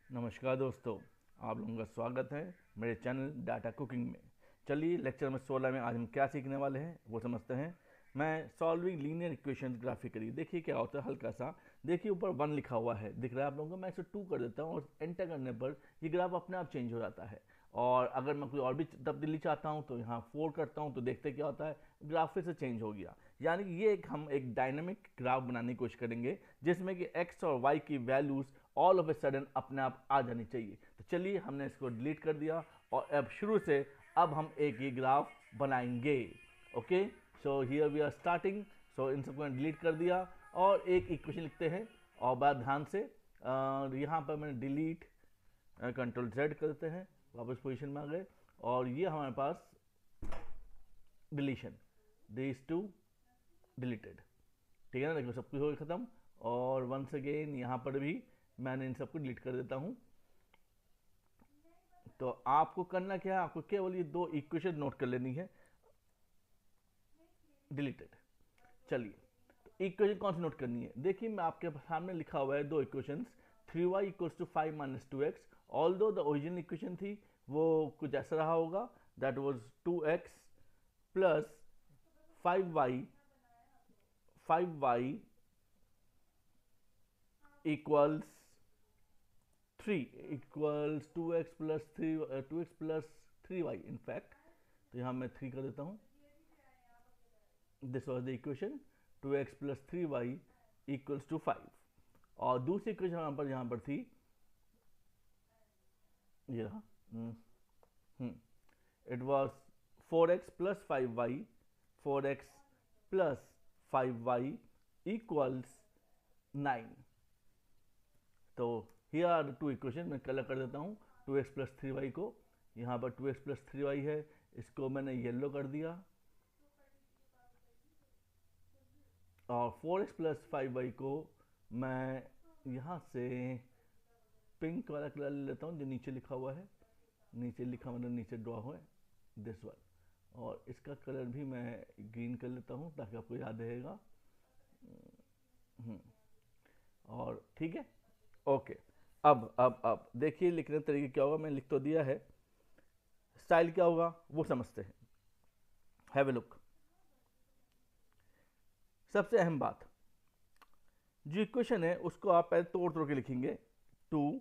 नमस्कार दोस्तों, आप लोगों का स्वागत है मेरे चैनल डाटा कुकिंग में। चलिए लेक्चर नंबर 16 में आज हम क्या सीखने वाले हैं वो समझते हैं। मैं सॉल्विंग लीनियर इक्वेशन ग्राफिकली, देखिए क्या होता है। हल्का सा देखिए ऊपर 1 लिखा हुआ है, दिख रहा है आप लोगों को। मैं इसे 2 कर देता हूँ और एंटर करने पर ये ग्राफ अपने आप चेंज हो जाता है। और अगर मैं कोई और भी तब्दीली चाहता हूँ तो यहाँ 4 करता हूँ तो देखते क्या होता है, ग्राफ फिर से चेंज हो गया। यानी ये हम एक डायनेमिक ग्राफ बनाने की कोशिश करेंगे जिसमें कि एक्स और वाई की values all of a sudden अपने आप आ जानी चाहिए। तो चलिए हमने इसको डिलीट कर दिया और अब शुरू से अब हम एक ही ग्राफ बनाएंगे। Okay, so here we are starting. So इन सबको डिलीट कर दिया और एक इक्वेशन लिखते हैं। और बात ध्यान से, यहाँ पर मैंने डिलीट कंट्रोल जेड करते हैं, वापस पोजीशन में आ गए और ये हमारे पास डिलीशन, दिस टू डिलीटेड। ठीक है ना, देखो सब कुछ हो गया खत्म। और वंस अगेन यहाँ पर भी मैंने इन सबको डिलीट कर देता हूँ। तो आपको करना क्या है, आपको केवल ये 2 इक्वेशन नोट कर लेनी है, डिलीटेड। चलिए तो इक्वेशन कौन सी नोट करनी है, देखिए मैं आपके सामने लिखा हुआ है 2 equations. 3y equals to 5 minus 2x। Although the original equation थी वो कुछ ऐसा रहा होगा, that was 2x plus 5y 5y equals 3 equals 2x plus 3y in fact. तो यहाँ मैं 3 कर देता हूँ। This was the equation 2x plus 3y equals to 5। और दूसरी इक्वेशन यहाँ पर थी, ये रहा, it was 4x plus 5y 4x plus 5y equals 9। तो हियर आर द 2 इक्वेशन। मैं कलर कर देता हूँ 2x प्लस 3y को। यहाँ पर 2x प्लस 3y है, इसको मैंने येलो कर दिया। और 4x प्लस 5y को मैं यहाँ से पिंक वाला कलर ले लेता हूँ जो नीचे लिखा हुआ है, नीचे लिखा मतलब नीचे ड्रॉ हुआ है, दिस वन। और इसका कलर भी मैं ग्रीन कर लेता हूँ ताकि आपको याद रहेगा। और ठीक है, ओके। अब देखिए लिखने का तरीका क्या होगा, मैंने लिख तो दिया है, स्टाइल क्या होगा वो समझते हैं। Have a look. सबसे अहम बात, जो इक्वेशन है उसको आप पहले तोड़ तोड़ के लिखेंगे। 2,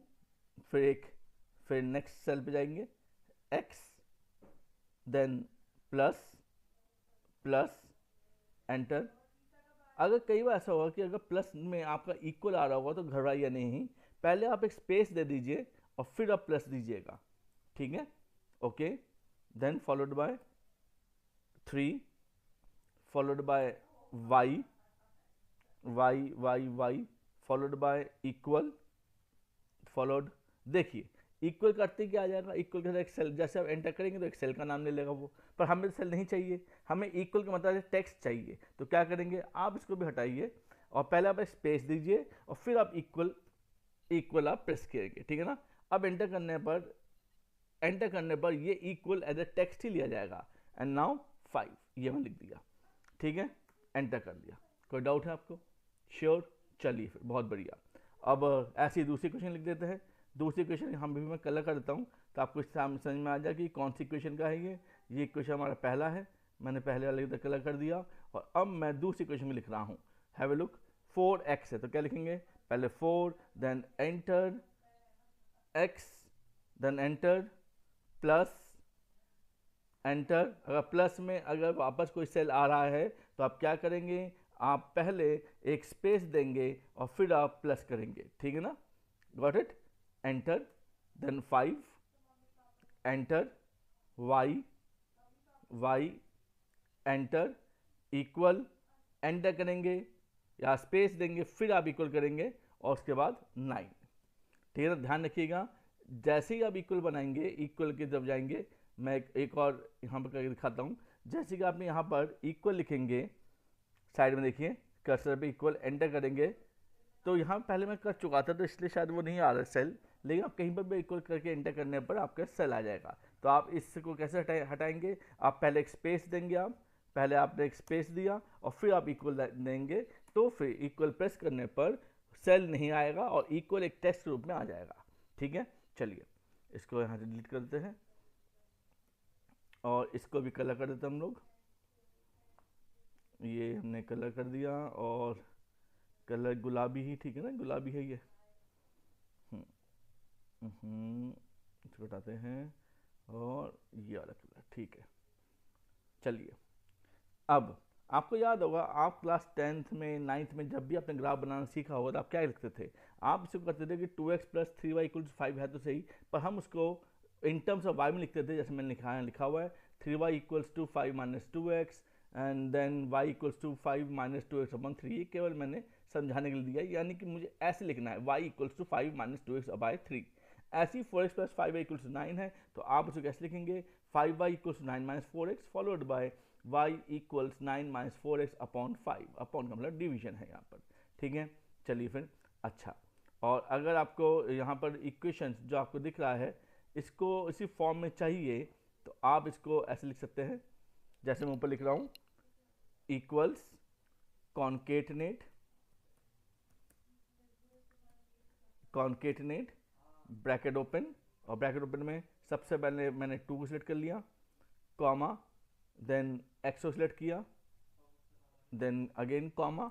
फिर नेक्स्ट सेल पे जाएंगे, x, then plus plus enter. अगर कई बार ऐसा होगा कि अगर प्लस में आपका इक्वल आ रहा होगा तो घबराइए नहीं, पहले आप एक स्पेस दे दीजिए और फिर आप प्लस दीजिएगा, ठीक है। Okay, then followed by 3, followed by y followed by equal, followed. देखिए इक्वल करते क्या आ जाएगा, इक्वल के साथ एक सेल, जैसे आप एंटर करेंगे तो एक सेल का नाम ले लेगा वो, पर हमें सेल नहीं चाहिए, हमें इक्वल का मतलब टेक्स्ट चाहिए। तो क्या करेंगे, आप इसको भी हटाइए और पहले आप स्पेस दीजिए और फिर आप इक्वल आप प्रेस करेंगे, ठीक है ना। अब एंटर करने पर ये इक्वल एज ए टेक्स्ट ही लिया जाएगा। एंड नाउ 5 ये मैं लिख दिया, ठीक है, एंटर कर दिया। कोई डाउट है आपको? श्योर, चलिए फिर बहुत बढ़िया। अब ऐसी दूसरी क्वेश्चन लिख देते हैं। दूसरी क्वेश्चन हम भी मैं कलर कर देता हूँ तो आपको समझ में आ जाए कि कौन सी क्वेश्चन का है ये क्वेश्चन हमारा पहला है, मैंने पहले वाले कलर कर दिया। और अब मैं दूसरी क्वेश्चन में लिख रहा हूँ, हैव ए लुक। 4x है तो क्या लिखेंगे, पहले 4 then enter x, then enter plus enter. अगर प्लस में अगर वापस कोई सेल आ रहा है तो आप क्या करेंगे, आप पहले एक स्पेस देंगे और फिर आप प्लस करेंगे, ठीक है ना। Got it, enter, then 5 enter y enter equal, enter करेंगे या स्पेस देंगे फिर आप इक्वल करेंगे और उसके बाद 9, ठीक है ना। ध्यान रखिएगा, जैसे ही आप इक्वल बनाएंगे, इक्वल के जब जाएंगे, मैं एक और यहाँ पर करके दिखाता हूँ। जैसे कि आप यहाँ पर इक्वल लिखेंगे, साइड में देखिए कर्सर पे इक्वल एंटर करेंगे, तो यहाँ पहले मैं कर चुका था तो इसलिए शायद वो नहीं आ रहा सेल, लेकिन आप कहीं पर भी इक्वल करके एंटर करने पर आपका सेल आ जाएगा। तो आप इसको कैसे हटाएंगे, आप पहले एक स्पेस देंगे, आप पहले आपने एक स्पेस दिया और फिर आप इक्वल देंगे, तो फिर इक्वल प्रेस करने पर सेल नहीं आएगा और इक्वल एक टेक्स्ट रूप में आ जाएगा। ठीक है। चलिए इसको यहाँ से डिलीट कर देते हैं और इसको भी कलर कर देते हैं हम लोग। ये हमने कलर कर दिया और कलर गुलाबी ही ठीक है ना, गुलाबी है ये। इसको हटाते हैं और ये वाला कलर ठीक है। चलिए अब आपको याद होगा आप क्लास 10th में 9th में जब भी आपने ग्राफ बनाना सीखा होगा तो आप क्या लिखते थे, आप इसको करते थे कि 2x + 3y = 5 है तो सही, पर हम उसको इन टर्म्स ऑफ y में लिखते थे। जैसे मैंने लिखा हुआ है 3y = 5 - 2x and then y = 5 - 2x/3। ये केवल मैंने समझाने के लिए दिया, यानी कि मुझे ऐसे लिखना है y = 5 - 2x/3। ऐसी 4x + 5y = 9 है तो आप उसे कैसे लिखेंगे, 5y = 9 - 4x followed by y = 9 - 4x/5। Upon का मतलब डिवीजन है यहाँ पर, ठीक है। चलिए फिर अच्छा, और अगर आपको यहाँ पर इक्वेशंस जो आपको दिख रहा है इसको इसी फॉर्म में चाहिए तो आप इसको ऐसे लिख सकते हैं जैसे मैं ऊपर लिख रहा हूँ, इक्वल्स कॉन्केटनेट ब्रैकेट ओपन, और ब्रैकेट ओपन में सबसे पहले मैंने 2 को सिलेक्ट कर लिया, कॉमा, देन x को सिलेक्ट किया, देन अगेन कॉमा,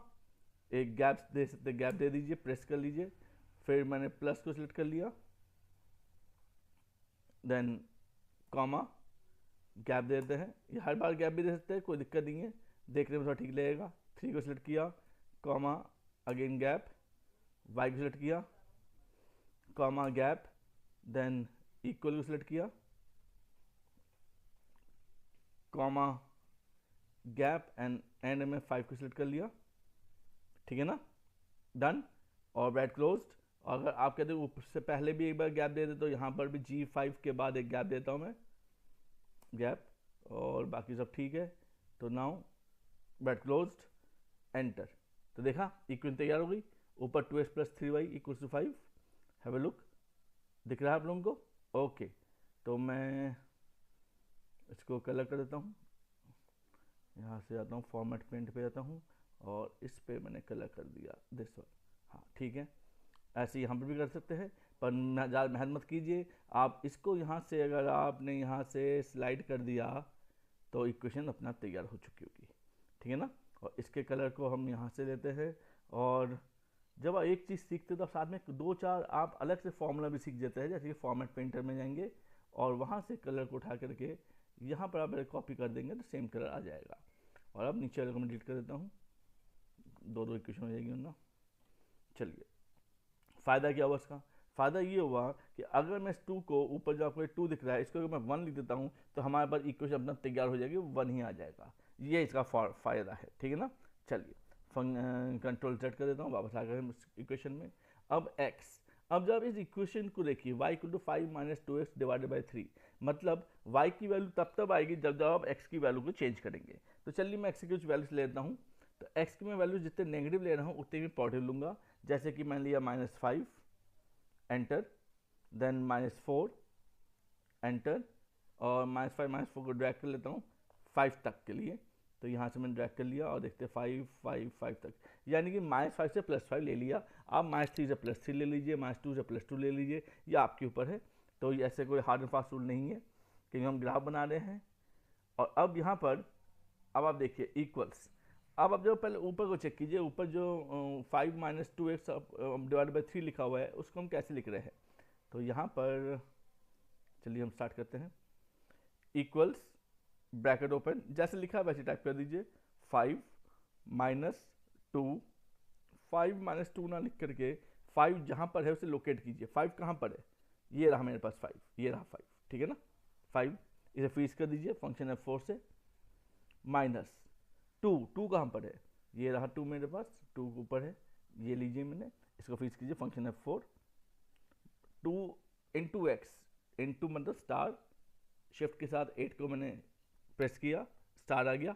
एक गैप दे सकते, गैप दे दीजिए, प्रेस कर लीजिए, फिर मैंने प्लस को सिलेक्ट कर लिया, देन कॉमा, गैप दे देते हैं। ये हर बार गैप भी दे सकते हैं, कोई दिक्कत नहीं है, देखने में थोड़ा ठीक लगेगा। 3 को सिलेक्ट किया, कॉमा, अगेन गैप, y को सिलेक्ट किया, कॉमा, गैप, देन इक्वल को सिलेक्ट किया, कॉमा, गैप एंड में 5 को सिलेक्ट कर लिया, ठीक है ना, डन, और ब्रैकेट क्लोज्ड। अगर आप कहते हो उससे पहले भी एक बार गैप दे दे तो यहाँ पर भी G5 के बाद एक गैप देता हूँ मैं, गैप, और बाकी सब ठीक है। तो नाउ ब्रैकेट क्लोज्ड, एंटर। तो देखा इक्वेशन तैयार हो गई, ऊपर 2x + 3y = 5। Have a look, दिख रहा है आप लोगों को? ओके, तो मैं इसको कलर कर देता हूँ, यहाँ से आता हूँ फॉर्मेट पेंट पे आता हूँ और इस पे मैंने कलर कर दिया दिस वन। हाँ ठीक है, ऐसे यहाँ पर भी कर सकते हैं, पर ज़्यादा मेहनत मत कीजिए। आप इसको यहाँ से अगर आपने यहाँ से स्लाइड कर दिया तो इक्वेशन अपना तैयार हो चुकी होगी, ठीक है ना। और इसके कलर को हम यहाँ से लेते हैं, और जब आप एक चीज़ सीखते हो तो साथ में 2-4 आप अलग से फॉर्मूला भी सीख जाते हैं। जैसे कि फॉर्मेट पेंटर में जाएंगे और वहाँ से कलर को उठा करके यहाँ पर आप कॉपी कर देंगे तो सेम कलर आ जाएगा। और अब नीचे वाले को मैं डिलीट कर देता हूँ, 2 इक्वेशन हो जाएगी ना। चलिए फ़ायदा क्या हुआ इसका, फ़ायदा ये हुआ कि अगर मैं इस 2 को ऊपर जो आपको 2 दिख रहा है इसको अगर मैं 1 लिख देता हूँ तो हमारे पास इक्वेशन अपना तैयार हो जाएगी, 1 ही आ जाएगा। ये इसका फ़ायदा है, ठीक है ना। चलिए कंट्रोल Z कर देता हूँ, वापस आ गए इक्वेशन में। अब x, अब जब इस इक्वेशन को देखिए y = 5 - 2x/ 3, मतलब y की वैल्यू तब आएगी जब आप x की वैल्यू को चेंज करेंगे। तो चलिए मैं x की कुछ वैल्यूज लेता हूँ, तो x की मैं वैल्यू जितने नेगेटिव ले रहा हूँ उतने भी पॉजिटिव लूँगा। जैसे कि मैंने लिया -5, एंटर, देन -4, एंटर, और -5 -4 को ड्रैग कर लेता हूँ 5 तक के लिए। तो यहाँ से मैंने ड्रैग कर लिया और देखते 5 5 5 तक, यानी कि -5 से +5 ले लिया। आप -3 से +3 ले लीजिए, -2 से +2 ले लीजिए, ये आपके ऊपर है। तो ऐसे कोई हार्ड एंड फास्ट रूल नहीं है क्योंकि हम ग्राफ बना रहे हैं। और अब यहाँ पर अब आप देखिए इक्वल्स, अब आप जो पहले ऊपर को चेक कीजिए, ऊपर जो 5 - 2x/ 3 लिखा हुआ है उसको हम कैसे लिख रहे हैं। तो यहाँ पर चलिए हम स्टार्ट करते हैं, इक्वल्स ब्रैकेट ओपन, जैसे लिखा है वैसे टाइप कर दीजिए, 5 - 2, 5 - 2 ना लिख करके 5 जहाँ पर है उसे लोकेट कीजिए। 5 कहाँ पर है, ये रहा मेरे पास 5, ये रहा 5, ठीक है ना। 5 इसे फ्रीज कर दीजिए फंक्शन F4 से, -2 कहाँ पर है, ये रहा 2 मेरे पास, 2 ऊपर है, ये लीजिए मैंने, इसको फ्रीज कीजिए फंक्शन F4, 2 × x, इंटू मतलब स्टार, शिफ्ट के साथ 8 को मैंने प्रेस किया, स्टार आ गया,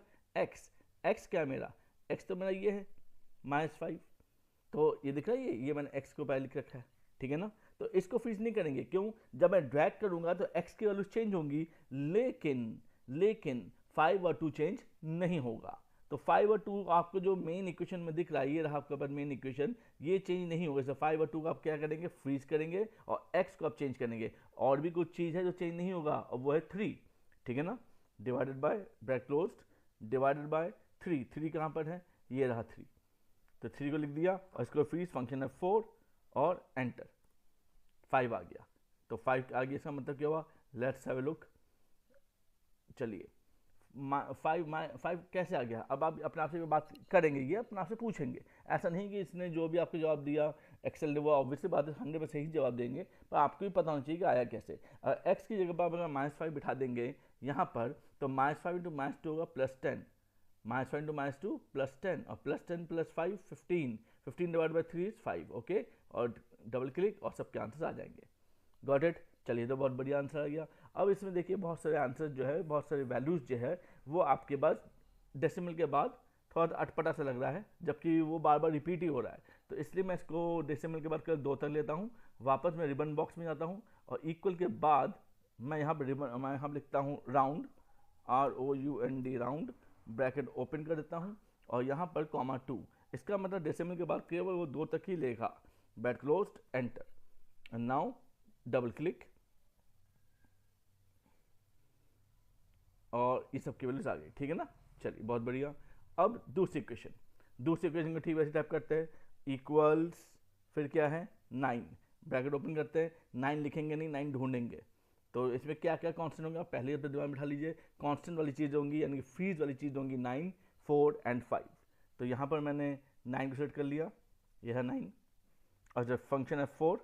x क्या है मेरा, x तो मेरा ये है -5, तो ये दिख रहा है, ये मैंने x को पहले लिख रखा है, ठीक है ना। तो इसको फ्रीज नहीं करेंगे, क्यों, जब मैं ड्रैग करूंगा तो x की वैल्यू चेंज होंगी, लेकिन 5 और 2 चेंज नहीं होगा। तो 5 और 2 आपको जो मेन इक्वेशन में दिख रहा है, ये रहा आपके पास मेन इक्वेशन, ये चेंज नहीं होगा। जैसे 5 और 2 को आप क्या करेंगे, फ्रीज करेंगे और x को आप चेंज करेंगे। और भी कुछ चीज़ है जो चेंज नहीं होगा और वो है 3, ठीक है ना, divided by bracket closed divided by 3। 3 कहाँ पर है, ये रहा 3, तो 3 को लिख दिया और इसको फ्रीज, फंक्शन है 4 और एंटर, 5 आ गया। तो 5 आ गया, इसका मतलब क्या हुआ, लेट्स हैव ए लुक। चलिए 5 कैसे आ गया, अब आप अपने आप से बात करेंगे, ये अपने आप से पूछेंगे। ऐसा नहीं कि इसने जो भी आपको जवाब दिया एक्सेल ने, वो ऑब्वियसली बात है 100% सही जवाब देंगे, पर आपको भी पता होना चाहिए कि आया कैसे। एक्स की जगह पर अगर -5 बिठा देंगे यहाँ पर, तो -5 इंटू -2 होगा +10, -5 इंटू -2 +10, और +10 + 5 15, 15 डिवाइड बाई 3 इज 5, ओके। और डबल क्लिक और सबके आंसर आ जाएंगे। Got it. चलिए, तो बहुत बढ़िया आंसर आ गया। अब इसमें देखिए बहुत सारे आंसर जो है, बहुत सारे वैल्यूज जो है वो आपके पास डेसिमल के बाद थोड़ा अटपटा सा लग रहा है, जबकि वो बार बार रिपीट ही हो रहा है। तो इसलिए मैं इसको डेसिमल के बाद कर 2 तक लेता हूँ, वापस मैं रिबन बॉक्स में जाता हूँ और इक्वल के बाद मैं यहाँ पर मैं यहाँ लिखता हूँ round, ROUND round, bracket open कर देता हूँ और यहाँ पर (2). इसका मतलब डेसिमल के बाद केवल वो 2 तक ही लेगा। Bracket closed, enter, and now double click और ये सब की वैल्यूज आ गई, ठीक है ना। चलिए, बहुत बढ़िया। अब दूसरी इक्वेशन को ठीक वैसे टाइप करते हैं, इक्वल्स, फिर क्या है 9, ब्रैकेट ओपन करते हैं, 9 लिखेंगे नहीं, 9 ढूंढेंगे। तो इसमें क्या क्या कांस्टेंट होंगे, आप पहले अपने दिमाग में बिठा लीजिए। कांस्टेंट वाली चीज़ होंगी, यानी कि फ्रीज वाली चीज़ होंगी 9, 4 एंड 5। तो यहाँ पर मैंने 9 को सेट कर लिया, यह है 9, और जब फंक्शन है 4,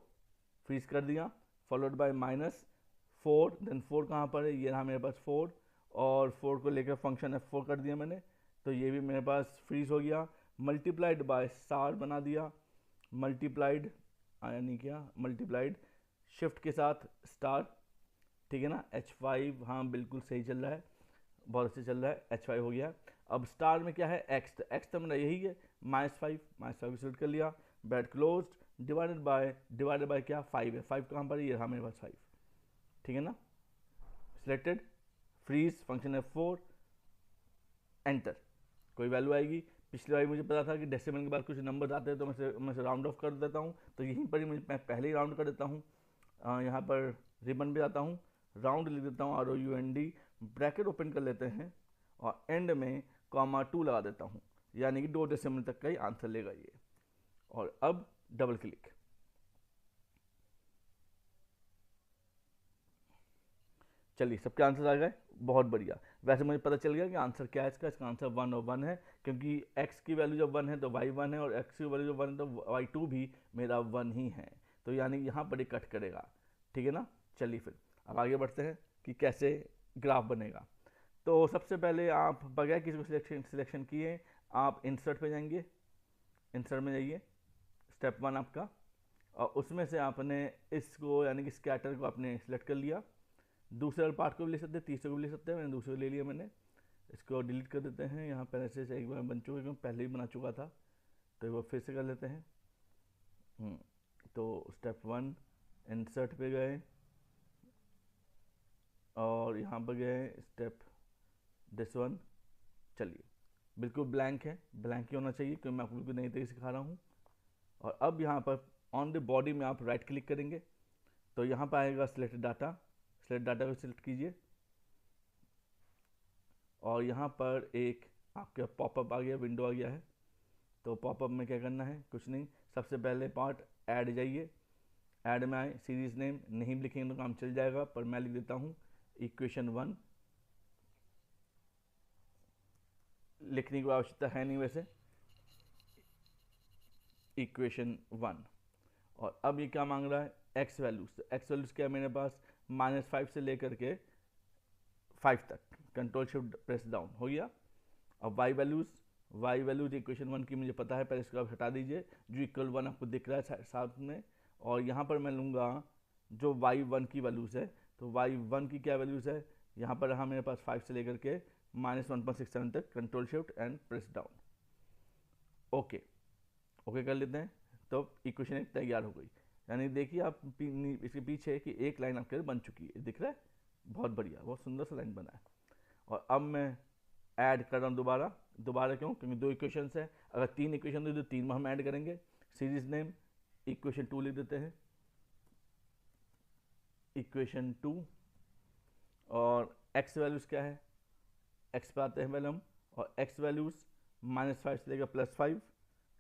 फ्रीज कर दिया, फॉलोड बाय -4, देन 4 कहाँ पर है, ये रहा मेरे पास 4, और 4 को लेकर फंक्शन है 4 कर दिया मैंने, तो ये भी मेरे पास फ्रीज हो गया। मल्टीप्लाइड बाय स्टार बना दिया, मल्टीप्लाइड यानी क्या, मल्टीप्लाइड शिफ्ट के साथ स्टार, ठीक है ना। H5, हाँ बिल्कुल सही चल रहा है, बहुत अच्छे चल रहा है, H5 हो गया। अब स्टार में क्या है, x, तो x तो मेरा यही है -5 को सिलेक्ट कर लिया, ब्रैकेट क्लोज्ड, डिवाइडेड बाय क्या, 5 है, 5 कहाँ पर है, ये रहा मेरे पास 5, ठीक है ना। सिलेक्टेड, फ्रीज, फंक्शन है 4, एंटर, कोई वैल्यू आएगी। पिछली बार मुझे पता था कि डेसिमल के बाद कुछ नंबर आते हैं तो मैं से राउंड ऑफ कर देता हूँ, तो यहीं पर ही मैं पहले ही राउंड कर देता हूँ। यहाँ पर रिबन पे जाता हूँ, राउंड लिख देता हूँ, ROUND, ब्रैकेट ओपन कर लेते हैं और एंड में (2) लगा देता हूँ, यानी कि 2 डेसिमल तक का ही आंसर लेगा ये। और अब डबल क्लिक, चलिए सबके आंसर आ गए, बहुत बढ़िया। वैसे मुझे पता चल गया कि आंसर क्या है इसका आंसर 1 और 1 है, क्योंकि x की वैल्यू जब 1 है तो y 1 है, और x की वैल्यू जब 1 है तो y 2 भी मेरा 1 ही है, तो यानी यहाँ पर ही कट करेगा, ठीक है ना। चलिए फिर अब आगे बढ़ते हैं कि कैसे ग्राफ बनेगा। तो सबसे पहले आप बगैर किसी को सिलेक्शन किए आप इंसर्ट पे जाएंगे, इंसर्ट में जाइए, स्टेप 1 आपका, और उसमें से आपने इसको यानी कि स्कैटर को आपने सिलेक्ट कर लिया। दूसरे पार्ट को भी ले सकते हैं, तीसरे को भी ले सकते हैं, मैंने दूसरे को ले लिया मैंने। इसको डिलीट कर देते हैं, यहाँ पर ऐसे एक बार बन चुका है, पहले ही बना चुका था, तो वो फिर से कर लेते हैं। तो स्टेप 1 इंसर्ट पे गए और यहाँ पर गए स्टेप दिस 1। चलिए, बिल्कुल ब्लैंक है, ब्लैंक ही होना चाहिए क्योंकि मैं आपको बिल्कुल नई तरीके से सिखा रहा हूँ। और अब यहाँ पर ऑन द बॉडी में आप राइट क्लिक करेंगे, तो यहाँ पर आएगा सिलेक्ट डाटा, सिलेक्ट डाटा को सिलेक्ट कीजिए और यहाँ पर एक आपका पॉपअप आ गया, विंडो आ गया है। तो पॉपअप में क्या करना है, कुछ नहीं, सबसे पहले पार्ट ऐड जाइए, ऐड में आए, सीरीज नेम नहीं लिखेंगे तो काम चल जाएगा, पर मैं लिख देता हूँ इक्वेशन 1, लिखने की आवश्यकता है नहीं वैसे, इक्वेशन 1। और अब ये क्या मांग रहा है, एक्स वैल्यूज, तो एक्स वैल्यूज क्या है मेरे पास, -5 से लेकर के 5 तक, कंट्रोल शिफ्ट प्रेस डाउन हो गया। अब वाई वैल्यूज इक्वेशन 1 की मुझे पता है, पहले इसको आप हटा दीजिए, जो इक्वल 1 आपको दिख रहा है साथ में, और यहाँ पर मैं लूँगा जो y1 की वैल्यूज़ है, तो y1 की क्या वैल्यूज़ है, यहाँ पर रहा मेरे पास 5 से लेकर के -1.67 तक, control shift and press down, okay कर लेते हैं। तो इक्वेशन 1 तैयार हो गई, यानी देखिए आप इसके पीछे कि एक लाइन आपके बन चुकी है, दिख रहा है, बहुत बढ़िया, बहुत सुंदर सा लाइन बना है। और अब मैं ऐड कर रहा हूँ दोबारा, दोबारा क्यों? क्योंकि 2 इक्वेशंस है, अगर 3 इक्वेशन तो 3 में हम ऐड करेंगे। सीरीज नेम इक्वेशन 2 लिख देते हैं, इक्वेशन 2, और x वैल्यूज़ क्या है, x पे आते हैं पहले हम, और x वैल्यूज़ -5 से लेकर +5,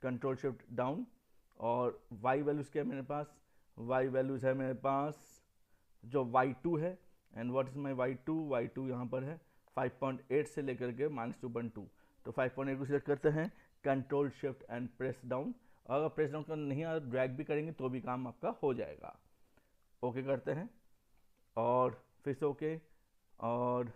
कंट्रोल शिफ्ट डाउन, और y वैल्यूज़ क्या है मेरे पास, y वैल्यूज़ है मेरे पास जो y2 है, and what is my y2 यहाँ पर है 5.8 से लेकर के -2.2, तो 5.8 को सिलेक्ट करते हैं, control shift and press down, अगर प्रेस डाउन करना नहीं आ ड्रैग भी करेंगे तो भी काम आपका हो जाएगा। ओके करते हैं, और फिर से ओके, और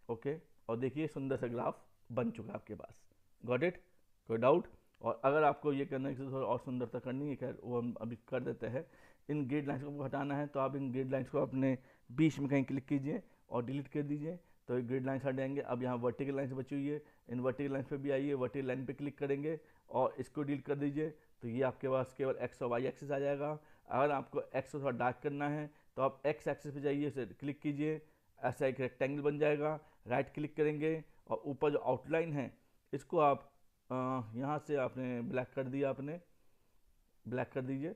ओके, और देखिए सुंदर सा ग्राफ बन चुका है आपके पास। Got it? कोई डाउट? और अगर आपको ये करने की थोड़ा और सुंदरता करनी है, खैर वो हम अभी कर देते हैं। इन ग्रिड लाइन्स को हटाना है तो आप इन ग्रिड लाइन्स को अपने बीच में कहीं क्लिक कीजिए और डिलीट कर दीजिए, तो ये ग्रिड लाइन्स हट जाएंगे। अब यहाँ वर्टिकल लाइन्स बची हुई है, इन वर्टिकल लाइन्स पे भी आइए, वर्टिकल लाइन पे क्लिक करेंगे और इसको डिलीट कर दीजिए, तो ये आपके पास केवल एक्स और वाई एक्सिस आ जाएगा। अगर आपको एक्स को थोड़ा डार्क करना है तो आप एक्स एक्सिस पे जाइए, इसे क्लिक कीजिए, ऐसा एक रेक्टेंगल बन जाएगा, राइट क्लिक करेंगे और ऊपर जो आउटलाइन है इसको आप यहाँ से आपने ब्लैक कर दिया, आपने ब्लैक कर दीजिए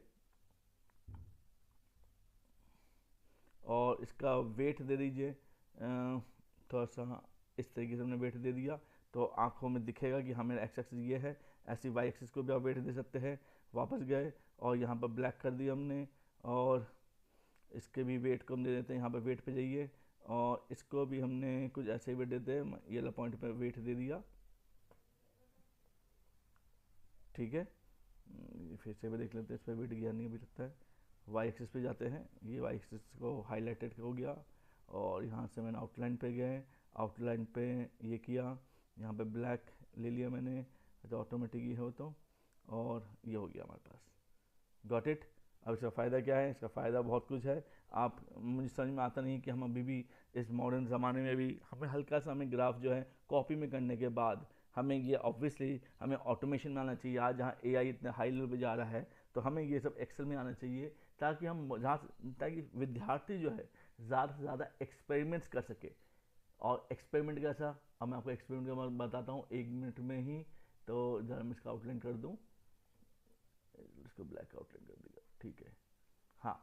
और इसका वेट दे दीजिए थोड़ा सा, इस तरीके से हमने वेट दे दिया तो आंखों में दिखेगा कि हमें एक्स एक्सिस ये है। ऐसी वाई एक्सिस को भी आप वेट दे सकते हैं। वापस गए और यहाँ पर ब्लैक कर दिया हमने, और इसके भी वेट को हम दे देते हैं, यहाँ पर वेट पे जाइए और इसको भी हमने कुछ ऐसे ही वेट देते हैं, ये वाला पॉइंट पे वेट दे दिया, ठीक है। फिर से भी देख लेते हैं, इस पर वेट गया नहीं अभी लगता है। वाई एक्सिस पे जाते हैं, ये वाई एक्सिस को हाईलाइटेड हो गया और यहाँ से मैंने आउटलाइन पे गए, आउटलाइन पे ये किया, यहाँ पे ब्लैक ले लिया मैंने, तो ऑटोमेटिक ये हो तो, और ये हो गया हमारे पास। Got it? अब इसका फ़ायदा क्या है? इसका फ़ायदा बहुत कुछ है। आप, मुझे समझ में आता नहीं कि हम अभी भी इस मॉडर्न ज़माने में भी हमें हल्का सा हमें ग्राफ जो है कॉपी में करने के बाद हमें ये ऑब्वियसली हमें ऑटोमेशन में आना चाहिए। आज जहाँ एआई इतने हाई लेवल पे जा रहा है तो हमें ये सब एक्सेल में आना चाहिए, ताकि हम ताकि विद्यार्थी जो है ज़्यादा से ज़्यादा एक्सपेरिमेंट्स कर सके। और एक्सपेरिमेंट कैसा, अब मैं आपको एक्सपेरिमेंट का बताता हूँ 1 मिनट में ही। तो जरा मैं इसका आउटलाइन कर दूँ, इसको ब्लैक आउटलाइन कर दिया, ठीक है। हाँ,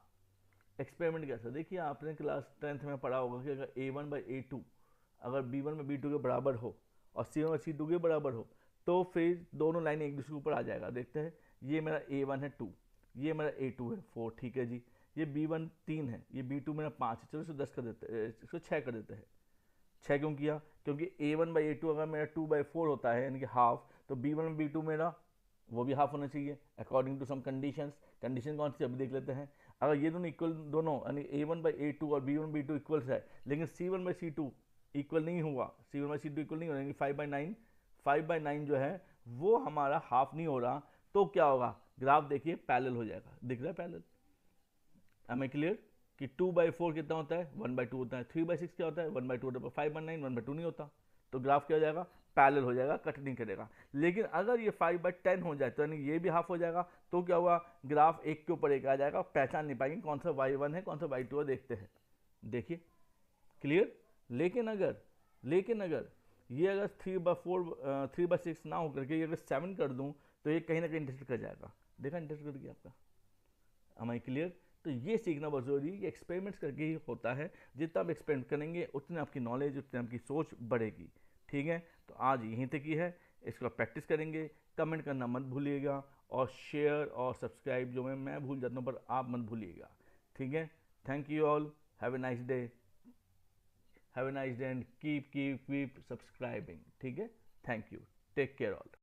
एक्सपेरिमेंट कैसा, देखिए आपने क्लास 10th में पढ़ा होगा कि अगर A1/A2 अगर B1/B2 के बराबर हो और C1/C2 के बराबर हो तो फिर दोनों लाइनें एक दूसरे के ऊपर आ जाएगा। देखते हैं, ये मेरा A1 है 2, ये मेरा A2 है 4, ठीक है जी। ये B1 3 है, ये B2 मेरा 5 है, चलो इसको 10 कर देते हैं, इसको 6 कर देते हैं। 6 क्यों किया? क्योंकि A1/A2 अगर मेरा 2/4 होता है यानी कि हाफ, तो B1/B2 मेरा वो भी हाफ होना चाहिए according to some conditions. Condition कौन सी अभी देख लेते हैं। अगर ये दोनों इक्वल, दोनों यानी A1/A2 और B1/B2 इक्वल्स है, लेकिन C1/C2 इक्वल नहीं हुआ, C1/C2 इक्वल नहीं हो रहा, यानी 5/9 जो है वो हमारा हाफ नहीं हो रहा, तो क्या होगा, ग्राफ देखिए पैरेलल हो जाएगा। दिख रहा है पैरेलल? M I clear? कि 2/4 कितना होता है, 1/2 होता है। 3/6 क्या होता है, 1/2 होता है। 5/9 1/2 नहीं होता, तो ग्राफ क्या हो जाएगा, पैरेलल हो जाएगा, कट नहीं करेगा। लेकिन अगर ये 5/10 हो जाए तो यानी ये भी हाफ हो जाएगा, तो क्या हुआ, ग्राफ एक के ऊपर एक आ जाएगा, पहचान नहीं पाएंगे कौन सा y1 है कौन सा y2 है। देखते हैं, देखिए क्लियर। लेकिन अगर ये अगर 3/6 ना होकर के ये अगर 7 कर दूं तो ये कहीं ना कहीं इंटरसेक्ट कर जाएगा। देखा, इंटरसेक्ट कर गया आपका। Am I clear? तो ये सीखना बहुत जरूरी है कि एक्सपेरिमेंट्स करके ही होता है। जितना आप एक्सपेरिमेंट करेंगे उतनी आपकी नॉलेज, उतनी आपकी सोच बढ़ेगी, ठीक है। तो आज यहीं तक ही है, इसको प्रैक्टिस करेंगे। कमेंट करना मत भूलिएगा और शेयर और सब्सक्राइब जो मैं भूल जाता हूँ पर आप मत भूलिएगा, ठीक है। Thank you all, have a nice day, have a nice day and keep subscribing, ठीक है। Thank you, take care all.